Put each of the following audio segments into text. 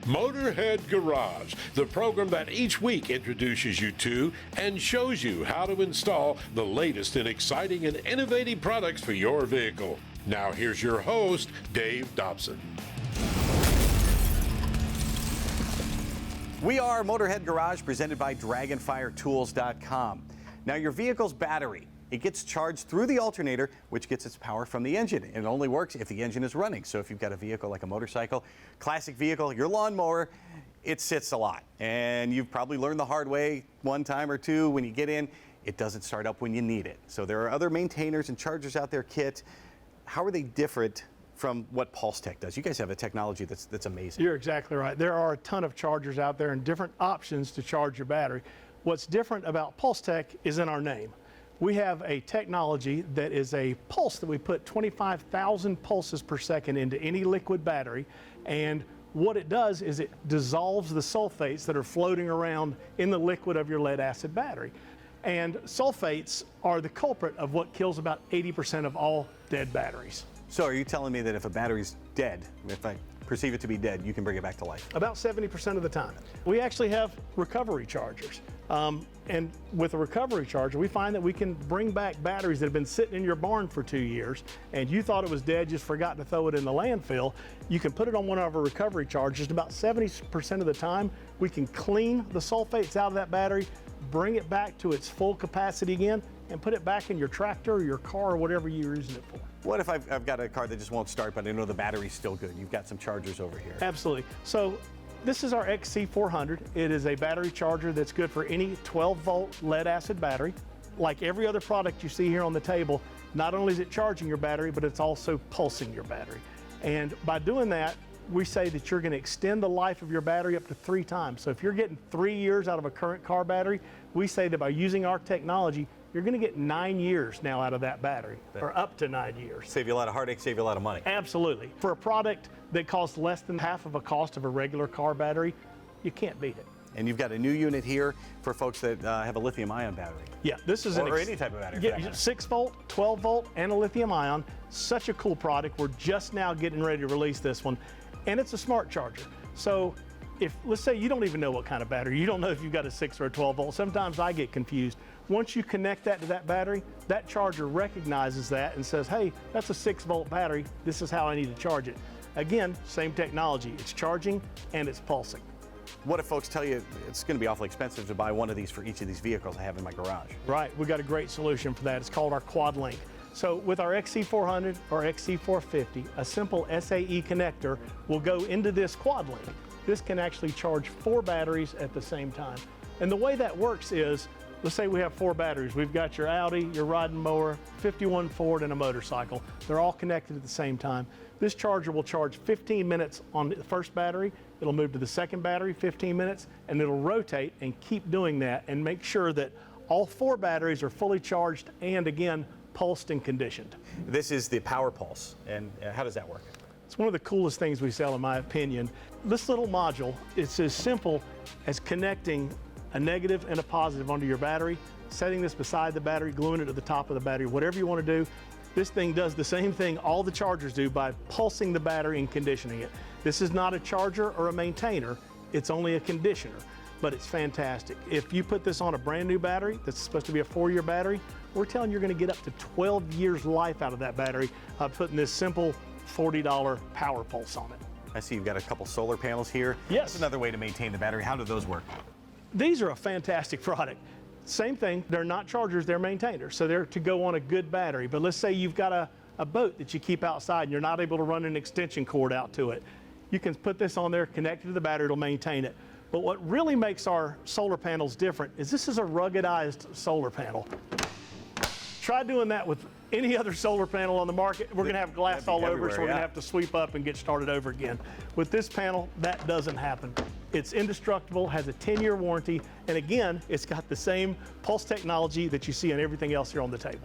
Motorhead Garage, the program that each week introduces you to and shows you how to install the latest in exciting and innovative products for your vehicle. Now here's your host, Dave Dobson. We are Motorhead Garage, presented by DragonfireTools.com. Now your vehicle's battery, it gets charged through the alternator, which gets its power from the engine. And it only works if the engine is running. So if you've got a vehicle like a motorcycle, classic vehicle, your lawnmower, it sits a lot. And you've probably learned the hard way one time or two when you get in, it doesn't start up when you need it. So there are other maintainers and chargers out there, Kit. How are they different from what Pulsetech does? You guys have a technology that's amazing. You're exactly right. There are a ton of chargers out there and different options to charge your battery. What's different about Pulsetech is in our name. We have a technology that is a pulse that we put 25,000 pulses per second into any liquid battery, and what it does is it dissolves the sulfates that are floating around in the liquid of your lead acid battery. And sulfates are the culprit of what kills about 80% of all dead batteries. So are you telling me that if a battery's dead, if I perceive it to be dead, you can bring it back to life? About 70% of the time. We actually have recovery chargers. And with a recovery charger, we find that we can bring back batteries that have been sitting in your barn for 2 years, and you thought it was dead, just forgot to throw it in the landfill. You can put it on one of our recovery chargers. About 70% of the time, we can clean the sulfates out of that battery, bring it back to its full capacity again, and put it back in your tractor or your car or whatever you're using it for. What if I've got a car that just won't start, but I know the battery's still good? You've got some chargers over here. Absolutely. So this is our XC400. It is a battery charger that's good for any 12-volt lead acid battery. Like every other product you see here on the table, not only is it charging your battery, but it's also pulsing your battery. And by doing that, we say that you're going to extend the life of your battery up to 3 times. So if you're getting 3 years out of a current car battery, we say that by using our technology, you're going to get 9 years now out of that battery, or up to 9 years. Save you a lot of heartache, save you a lot of money. Absolutely. For a product that costs less than half of a cost of a regular car battery, you can't beat it. And you've got a new unit here for folks that have a lithium-ion battery. Yeah, this is or any type of battery. Yeah, 6-volt, 12-volt, and a lithium-ion. Such a cool product. We're just now getting ready to release this one, and it's a smart charger. So if, let's say you don't even know what kind of battery, you don't know if you've got a 6 or a 12-volt. Sometimes I get confused. Once you connect that to that battery, that charger recognizes that and says, hey, that's a 6-volt battery. This is how I need to charge it. Again, same technology. It's charging and it's pulsing. What if folks tell you it's going to be awfully expensive to buy one of these for each of these vehicles I have in my garage? Right, we've got a great solution for that. It's called our Quad Link. So with our XC400 or XC450, a simple SAE connector will go into this Quad Link. This can actually charge 4 batteries at the same time. And the way that works is, let's say we have 4 batteries. We've got your Audi, your riding mower, 51 Ford, and a motorcycle. They're all connected at the same time. This charger will charge 15 minutes on the first battery. It'll move to the second battery, 15 minutes, and it'll rotate and keep doing that and make sure that all 4 batteries are fully charged and, again, pulsed and conditioned. This is the Power Pulse, and how does that work? It's one of the coolest things we sell, in my opinion. This little module, it's as simple as connecting a negative and a positive onto your battery, setting this beside the battery, gluing it to the top of the battery, whatever you want to do. This thing does the same thing all the chargers do by pulsing the battery and conditioning it. This is not a charger or a maintainer, it's only a conditioner, but it's fantastic. If you put this on a brand new battery that's supposed to be a 4-year battery, we're telling you're going to get up to 12 years life out of that battery by putting this simple $40 Power Pulse on it. I see you've got a couple solar panels here. Yes. That's another way to maintain the battery. How do those work? These are a fantastic product. Same thing, they're not chargers, they're maintainers. So they're to go on a good battery. But let's say you've got a boat that you keep outside and you're not able to run an extension cord out to it. You can put this on there, connect it to the battery, it'll maintain it. But what really makes our solar panels different is this is a ruggedized solar panel. Try doing that with any other solar panel on the market. We're gonna have glass all over, so we're gonna have to sweep up and get started over again. With this panel, that doesn't happen. It's indestructible, has a 10-year warranty, and again, it's got the same pulse technology that you see on everything else here on the table.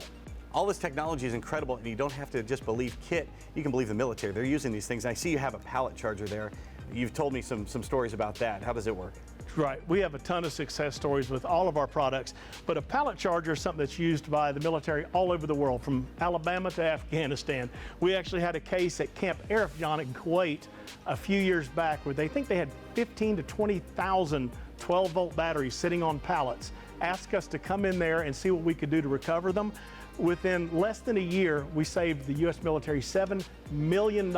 All this technology is incredible, and you don't have to just believe Kit, you can believe the military. They're using these things. I see you have a pallet charger there. You've told me some stories about that. How does it work? Right. We have a ton of success stories with all of our products, but a pallet charger is something that's used by the military all over the world, from Alabama to Afghanistan. We actually had a case at Camp Arifjan in Kuwait a few years back where they think they had 15 to 20,000 12-volt batteries sitting on pallets. Asked us to come in there and see what we could do to recover them. Within less than a year, we saved the U.S. military $7 million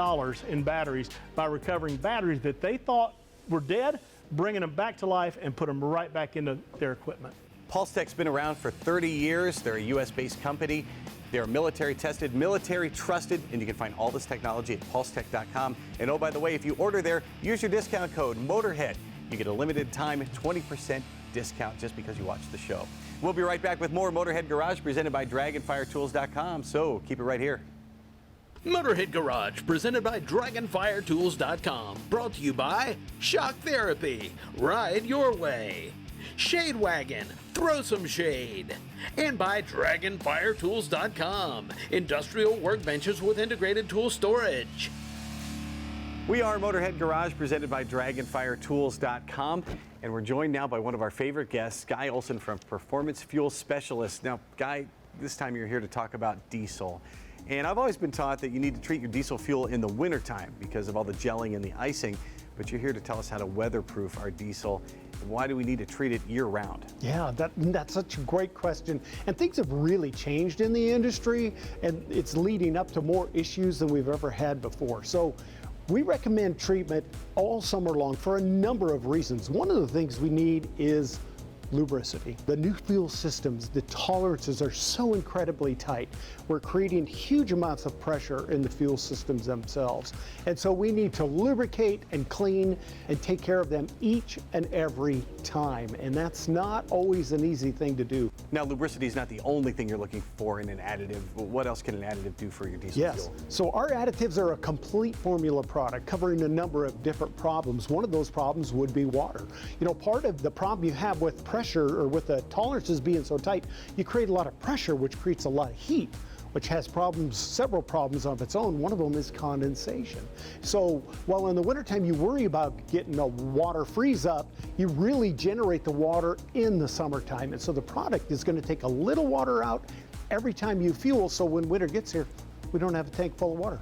in batteries by recovering batteries that they thought were dead, bringing them back to life and put them right back into their equipment. Pulsetech's been around for 30 years. They're a U.S.-based company. They're military tested, military trusted, and you can find all this technology at pulsetech.com. And oh, by the way, if you order there, use your discount code Motorhead. You get a limited time 20% discount just because you watch the show. We'll be right back with more Motorhead Garage presented by DragonfireTools.com. So keep it right here. Motorhead Garage, presented by DragonfireTools.com. Brought to you by Shock Therapy, Ride Your Way, Shade Wagon, Throw Some Shade, and by DragonfireTools.com, industrial workbenches with integrated tool storage. We are Motorhead Garage presented by DragonfireTools.com, and we're joined now by one of our favorite guests, Guy Olson from Performance Fuel Specialists. Now, Guy, this time you're here to talk about diesel. And I've always been taught that you need to treat your diesel fuel in the wintertime because of all the gelling and the icing, but you're here to tell us how to weatherproof our diesel. Why do we need to treat it year-round? Yeah, that's such a great question. And things have really changed in the industry, and it's leading up to more issues than we've ever had before. So we recommend treatment all summer long for a number of reasons. One of the things we need is lubricity. The new fuel systems, the tolerances are so incredibly tight. We're creating huge amounts of pressure in the fuel systems themselves. And so we need to lubricate and clean and take care of them each and every time. And that's not always an easy thing to do. Now, lubricity is not the only thing you're looking for in an additive. What else can an additive do for your diesel fuel? So our additives are a complete formula product covering a number of different problems. One of those problems would be water. You know, part of the problem you have with pressure or with the tolerances being so tight, you create a lot of pressure, which creates a lot of heat, which has problems, several problems of its own. One of them is condensation. So while in the wintertime you worry about getting a water freeze up, you really generate the water in the summertime. And so the product is going to take a little water out every time you fuel, so when winter gets here, we don't have a tank full of water.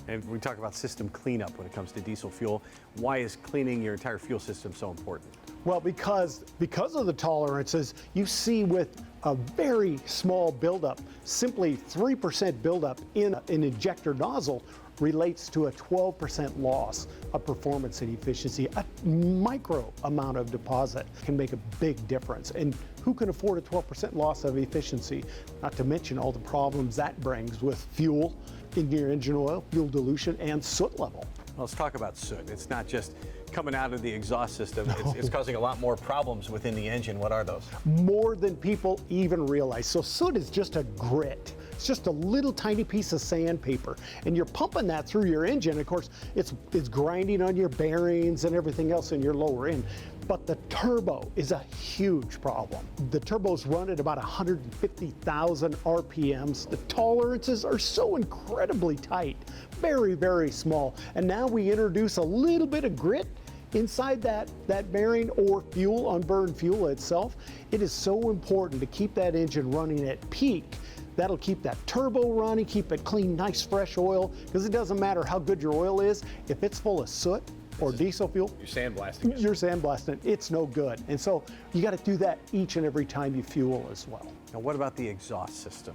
And we talk about system cleanup when it comes to diesel fuel. Why is cleaning your entire fuel system so important? Well, because of the tolerances, you see with a very small buildup, simply 3% buildup in an injector nozzle relates to a 12% loss of performance and efficiency. A micro amount of deposit can make a big difference. And who can afford a 12% loss of efficiency? Not to mention all the problems that brings with fuel in your engine oil, fuel dilution, and soot level. Well, let's talk about soot. It's not just coming out of the exhaust system. No. It's causing a lot more problems within the engine. What are those? More than people even realize. So soot is just a grit. It's just a little tiny piece of sandpaper, and you're pumping that through your engine. Of course, it's grinding on your bearings and everything else in your lower end. But the turbo is a huge problem. The turbos run at about 150,000 RPMs. The tolerances are so incredibly tight, very, very small. And now we introduce a little bit of grit inside that bearing or fuel, unburned fuel itself. It is so important to keep that engine running at peak. That'll keep that turbo running, keep it clean, nice, fresh oil, because it doesn't matter how good your oil is. If it's full of soot or diesel fuel, you're sandblasting. You're sandblasting. It's no good. And so you got to do that each and every time you fuel as well. Now, what about the exhaust system?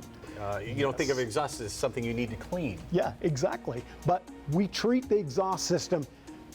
You don't think of exhaust as something you need to clean. Yeah, exactly. But we treat the exhaust system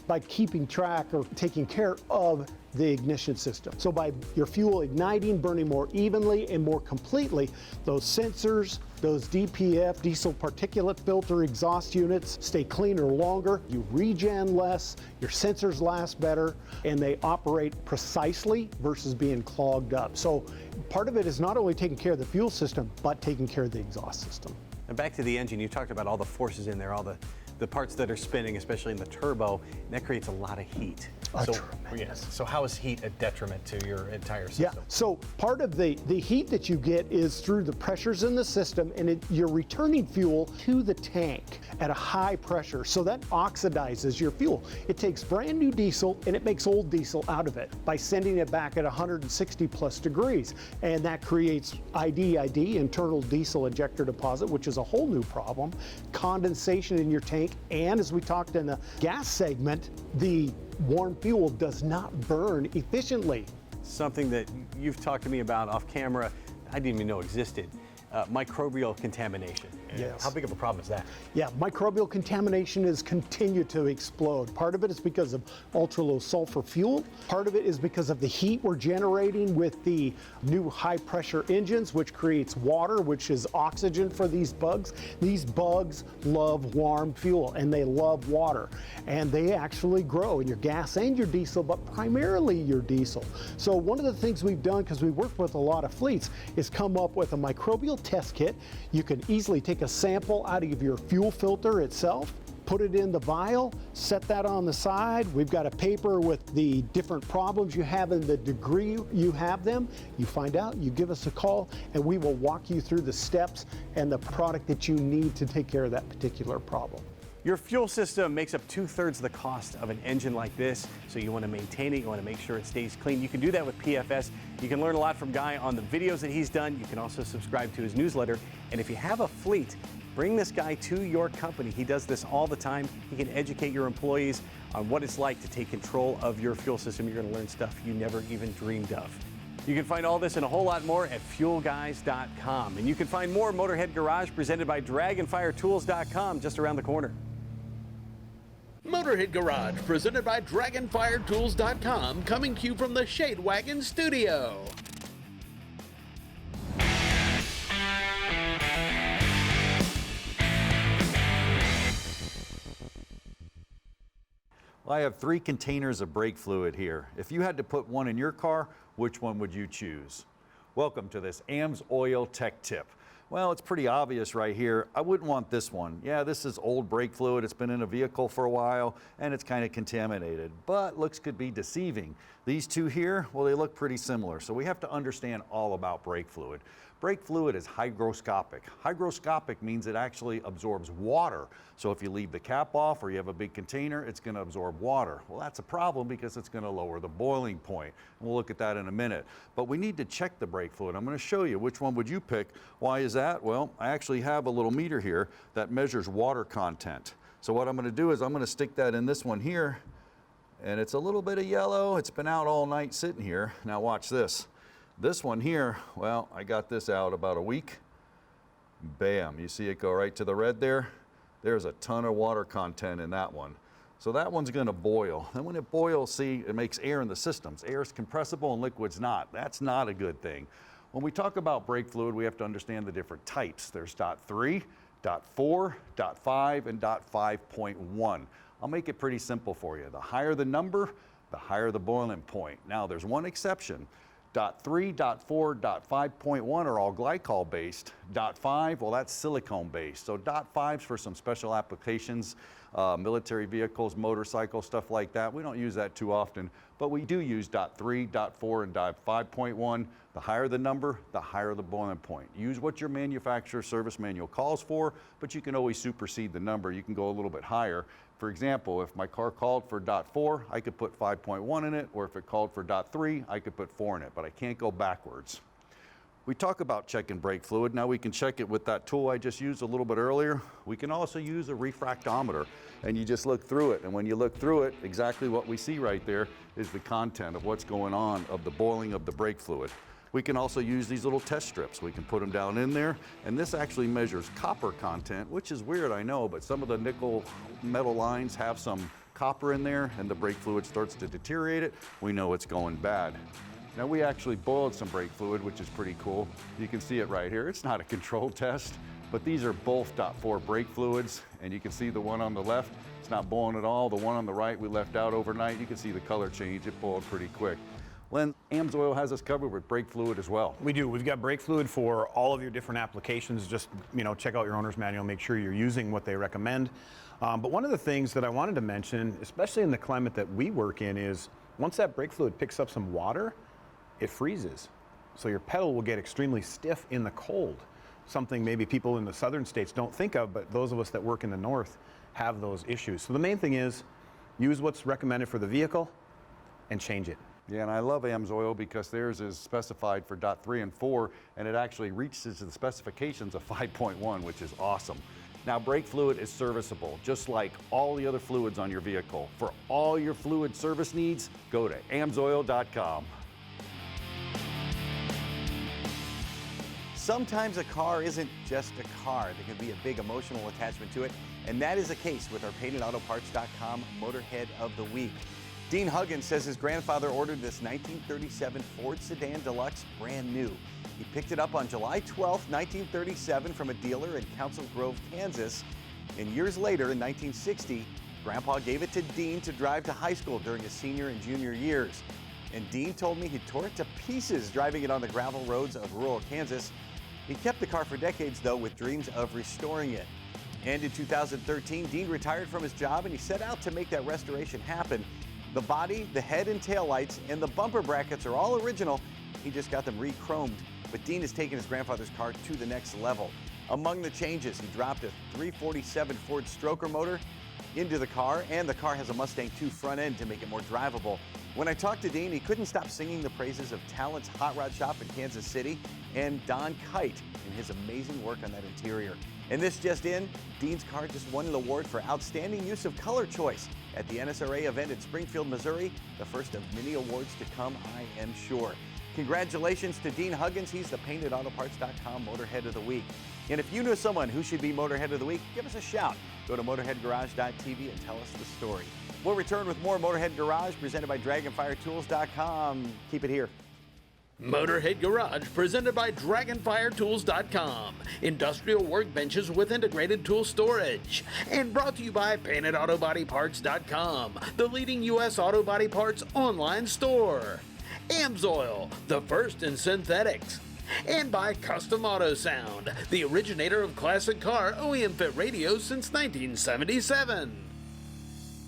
by keeping track or taking care of the ignition system. So by your fuel igniting, burning more evenly and more completely, those sensors, those DPF, diesel particulate filter exhaust units stay cleaner longer, you regen less, your sensors last better, and they operate precisely versus being clogged up. So part of it is not only taking care of the fuel system, but taking care of the exhaust system. And back to the engine, you talked about all the forces in there, all the the parts that are spinning, especially in the turbo, and that creates a lot of heat. Tremendous. So how is heat a detriment to your entire system? Yeah, so part of the heat that you get is through the pressures in the system, and you're returning fuel to the tank at a high pressure, so that oxidizes your fuel. It takes brand new diesel and it makes old diesel out of it by sending it back at 160 plus degrees, and that creates IDID, internal diesel injector deposit, which is a whole new problem, condensation in your tank, and as we talked in the gas segment, the warm fuel does not burn efficiently. Something that you've talked to me about off camera, I didn't even know existed, microbial contamination. Yes. How big of a problem is that? Yeah, microbial contamination has continued to explode. Part of it is because of ultra-low sulfur fuel. Part of it is because of the heat we're generating with the new high-pressure engines, which creates water, which is oxygen for these bugs. These bugs love warm fuel, and they love water. And they actually grow in your gas and your diesel, but primarily your diesel. So one of the things we've done, because we work with a lot of fleets, is come up with a microbial test kit. You can easily take a sample out of your fuel filter itself, put it in the vial, set that on the side. We've got a paper with the different problems you have and the degree you have them. You find out, you give us a call, and we will walk you through the steps and the product that you need to take care of that particular problem. Your fuel system makes up 2/3 of the cost of an engine like this, so you want to maintain it, you want to make sure it stays clean. You can do that with PFS. You can learn a lot from Guy on the videos that he's done. You can also subscribe to his newsletter. And if you have a fleet, bring this guy to your company. He does this all the time. He can educate your employees on what it's like to take control of your fuel system. You're going to learn stuff you never even dreamed of. You can find all this and a whole lot more at fuelguys.com. And you can find more Motorhead Garage presented by Dragonfiretools.com just around the corner. Motorhead Garage, presented by DragonfireTools.com, coming to you from the Shade Wagon studio. Well, I have 3 containers of brake fluid here. If you had to put one in your car, which one would you choose? Welcome to this Amsoil Tech Tip. Well, it's pretty obvious right here. I wouldn't want this one. Yeah, this is old brake fluid. It's been in a vehicle for a while and it's kind of contaminated, but looks could be deceiving. These two here, well, they look pretty similar. So we have to understand all about brake fluid. Brake fluid is hygroscopic. Hygroscopic means it actually absorbs water. So if you leave the cap off or you have a big container, it's going to absorb water. Well, that's a problem because it's going to lower the boiling point. And we'll look at that in a minute. But we need to check the brake fluid. I'm going to show you which one would you pick. Why is that? Well, I actually have a little meter here that measures water content. So what I'm going to do is I'm going to stick that in this one here. And it's a little bit of yellow. It's been out all night sitting here. Now watch this. This one here, well, I got this out about a week. Bam, you see it go right to the red there? There's a ton of water content in that one. So that one's gonna boil. And when it boils, see, it makes air in the systems. Air is compressible and liquid's not. That's not a good thing. When we talk about brake fluid, we have to understand the different types. There's .3, .4, .5, and .5.1. I'll make it pretty simple for you. The higher the number, the higher the boiling point. Now, there's one exception. .3, .4, .5.1 are all glycol based. .5, well, that's silicone based. So .5's for some special applications, military vehicles, motorcycles, stuff like that. We don't use that too often, but we do use .3, .4, and .5.1. The higher the number, the higher the boiling point. Use what your manufacturer service manual calls for, but you can always supersede the number. You can go a little bit higher. For example, if my car called for .4, I could put 5.1 in it, or if it called for .3, I could put 4 in it, but I can't go backwards. We talk about checking brake fluid. Now we can check it with that tool I just used a little bit earlier. We can also use a refractometer, and you just look through it. And when you look through it, exactly what we see right there is the content of what's going on of the boiling of the brake fluid. We can also use these little test strips. We can put them down in there, and this actually measures copper content, which is weird, I know, but some of the nickel metal lines have some copper in there, and the brake fluid starts to deteriorate it. We know it's going bad. Now, we actually boiled some brake fluid, which is pretty cool. You can see it right here. It's not a controlled test, but these are both .4 brake fluids, and you can see the one on the left, it's not boiling at all. The one on the right we left out overnight. You can see the color change. It boiled pretty quick. Len, Amsoil has us covered with brake fluid as well. We do. We've got brake fluid for all of your different applications. Just, check out your owner's manual, make sure you're using what they recommend. But one of the things that I wanted to mention, especially in the climate that we work in, is once that brake fluid picks up some water, it freezes. So your pedal will get extremely stiff in the cold. Something maybe people in the southern states don't think of, but those of us that work in the north have those issues. So the main thing is use what's recommended for the vehicle and change it. Yeah, and I love Amsoil because theirs is specified for .3 and 4, and it actually reaches the specifications of 5.1, which is awesome. Now, brake fluid is serviceable, just like all the other fluids on your vehicle. For all your fluid service needs, go to amsoil.com. Sometimes a car isn't just a car. There can be a big emotional attachment to it, and that is the case with our paintedautoparts.com Motorhead of the Week. Dean Huggins says his grandfather ordered this 1937 Ford Sedan Deluxe brand new. He picked it up on July 12, 1937 from a dealer in Council Grove, Kansas. And years later, in 1960, Grandpa gave it to Dean to drive to high school during his senior and junior years. And Dean told me he tore it to pieces driving it on the gravel roads of rural Kansas. He kept the car for decades, though, with dreams of restoring it. And in 2013, Dean retired from his job and he set out to make that restoration happen. The body, the head and tail lights, and the bumper brackets are all original. He just got them re-chromed. But Dean has taken his grandfather's car to the next level. Among the changes, he dropped a 347 Ford Stroker motor into the car, and the car has a Mustang 2 front end to make it more drivable. When I talked to Dean, he couldn't stop singing the praises of Talent's Hot Rod Shop in Kansas City and Don Kite and his amazing work on that interior. And this just in, Dean's car just won an award for outstanding use of color choice at the NSRA event in Springfield, Missouri, the first of many awards to come, I am sure. Congratulations to Dean Huggins. He's the paintedautoparts.com Motorhead of the Week. And if you know someone who should be Motorhead of the Week, give us a shout. Go to motorheadgarage.tv and tell us the story. We'll return with more Motorhead Garage presented by Dragonfiretools.com. Keep it here. Motorhead Garage presented by Dragonfiretools.com. Industrial workbenches with integrated tool storage. And brought to you by PaintedAutoBodyParts.com, the leading U.S. auto body parts online store. Amsoil, the first in synthetics. And by Custom Auto Sound, the originator of classic car OEM fit radios since 1977.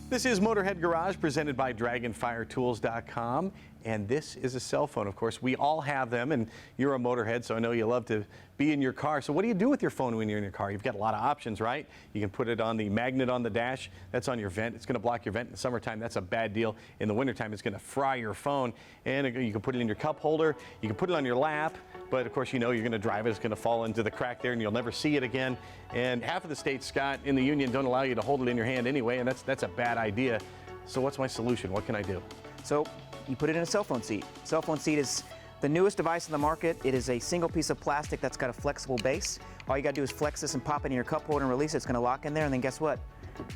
This is Motorhead Garage presented by Dragonfiretools.com. And this is a cell phone. Of course, we all have them, and you're a Motorhead, so I know you love to be in your car. So what do you do with your phone when you're in your car? You've got a lot of options, right? You can put it on the magnet on the dash. That's on your vent. It's going to block your vent in the summertime. That's a bad deal. In the wintertime, it's going to fry your phone. And you can put it in your cup holder. You can put it on your lap. But, of course, you know you're going to drive it. It's going to fall into the crack there, and you'll never see it again. And half of the states, Scott, in the union don't allow you to hold it in your hand anyway, and that's a bad idea. So what's my solution? What can I do? So you put it in a cell phone seat. Cell phone seat is the newest device in the market. It is a single piece of plastic that's got a flexible base. All you got to do is flex this and pop it in your cup holder and release it. It's going to lock in there, and then guess what?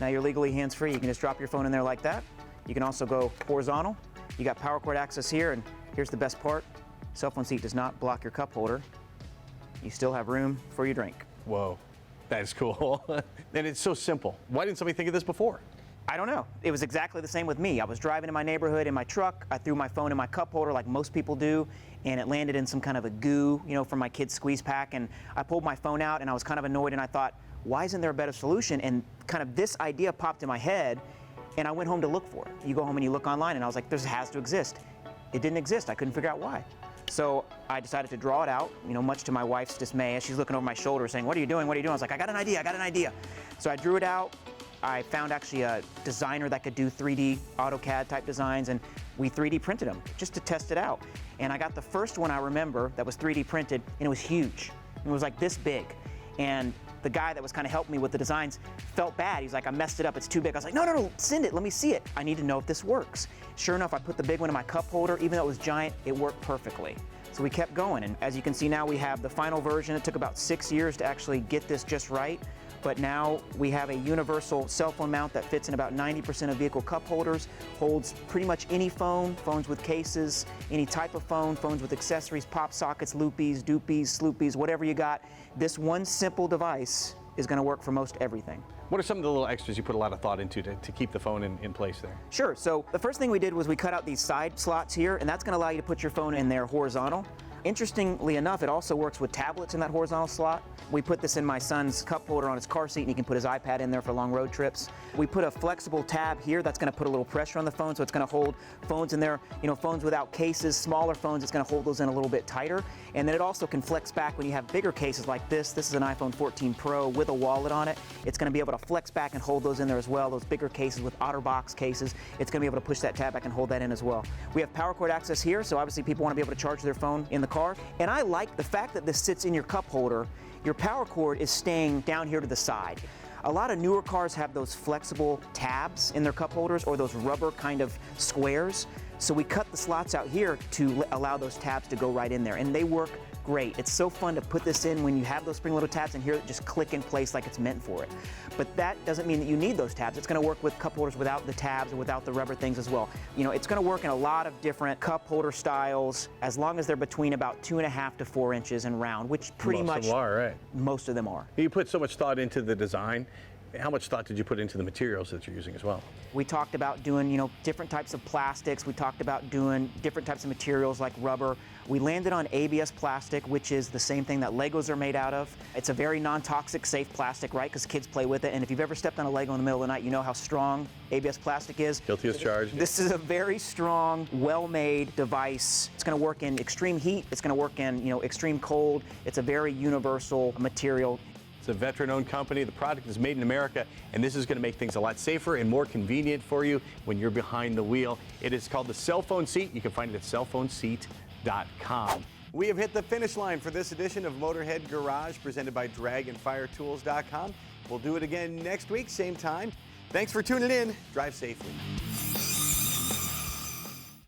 Now you're legally hands-free. You can just drop your phone in there like that. You can also go horizontal. You got power cord access here, and here's the best part. Cell phone seat does not block your cup holder. You still have room for your drink. Whoa, that is cool. And it's so simple. Why didn't somebody think of this before? I don't know. It was exactly the same with me. I was driving in my neighborhood in my truck. I threw my phone in my cup holder like most people do, and it landed in some kind of a goo, from my kid's squeeze pack. And I pulled my phone out, and I was kind of annoyed, and I thought, why isn't there a better solution? And kind of this idea popped in my head, and I went home to look for it. You go home and you look online, and I was like, this has to exist. It didn't exist. I couldn't figure out why. So I decided to draw it out, much to my wife's dismay, as she's looking over my shoulder saying, what are you doing? What are you doing? I was like, I got an idea. So I drew it out. I found actually a designer that could do 3D AutoCAD type designs, and we 3D printed them just to test it out. And I got the first one I remember that was 3D printed, and it was huge. It was like this big. And the guy that was kind of helping me with the designs felt bad. He's like, I messed it up, it's too big. I was like, no, send it, let me see it. I need to know if this works. Sure enough, I put the big one in my cup holder. Even though it was giant, it worked perfectly. So we kept going, and as you can see now, we have the final version. It took about 6 years to actually get this just right. But now we have a universal cell phone mount that fits in about 90% of vehicle cup holders, holds pretty much any phone, phones with cases, any type of phone, phones with accessories, pop sockets, loopies, doopies, sloopies, whatever you got. This one simple device is going to work for most everything. What are some of the little extras you put a lot of thought into to keep the phone in place there? Sure. So the first thing we did was we cut out these side slots here, and that's going to allow you to put your phone in there horizontal. Interestingly enough, it also works with tablets in that horizontal slot. We put this in my son's cup holder on his car seat, and he can put his iPad in there for long road trips. We put a flexible tab here that's going to put a little pressure on the phone, so it's going to hold phones in there, phones without cases, smaller phones, it's going to hold those in a little bit tighter. And then it also can flex back when you have bigger cases like this. This is an iPhone 14 Pro with a wallet on it. It's going to be able to flex back and hold those in there as well. Those bigger cases with OtterBox cases, it's going to be able to push that tab back and hold that in as well. We have power cord access here, so obviously people want to be able to charge their phone in the car. And I like the fact that this sits in your cup holder. Your power cord is staying down here to the side. A lot of newer cars have those flexible tabs in their cup holders or those rubber kind of squares. So we cut the slots out here to allow those tabs to go right in there, and they work great. It's so fun to put this in when you have those spring-loaded tabs and hear it just click in place like it's meant for it. But that doesn't mean that you need those tabs. It's going to work with cup holders without the tabs or without the rubber things as well. It's going to work in a lot of different cup holder styles as long as they're between about 2.5 to 4 inches and round, which pretty much most of them are, right? Most of them are. You put so much thought into the design. How much thought did you put into the materials that you're using as well? We talked about doing, different types of plastics. We talked about doing different types of materials like rubber. We landed on ABS plastic, which is the same thing that Legos are made out of. It's a very non-toxic, safe plastic, right? Because kids play with it. And if you've ever stepped on a Lego in the middle of the night, you know how strong ABS plastic is. Guilty as charged. This is a very strong, well-made device. It's going to work in extreme heat. It's going to work in, extreme cold. It's a very universal material. It's a veteran-owned company. The product is made in America, and this is going to make things a lot safer and more convenient for you when you're behind the wheel. It is called the Cell Phone Seat. You can find it at cellphoneseat.com. We have hit the finish line for this edition of Motorhead Garage, presented by Dragonfire Tools.com. We'll do it again next week, same time. Thanks for tuning in. Drive safely.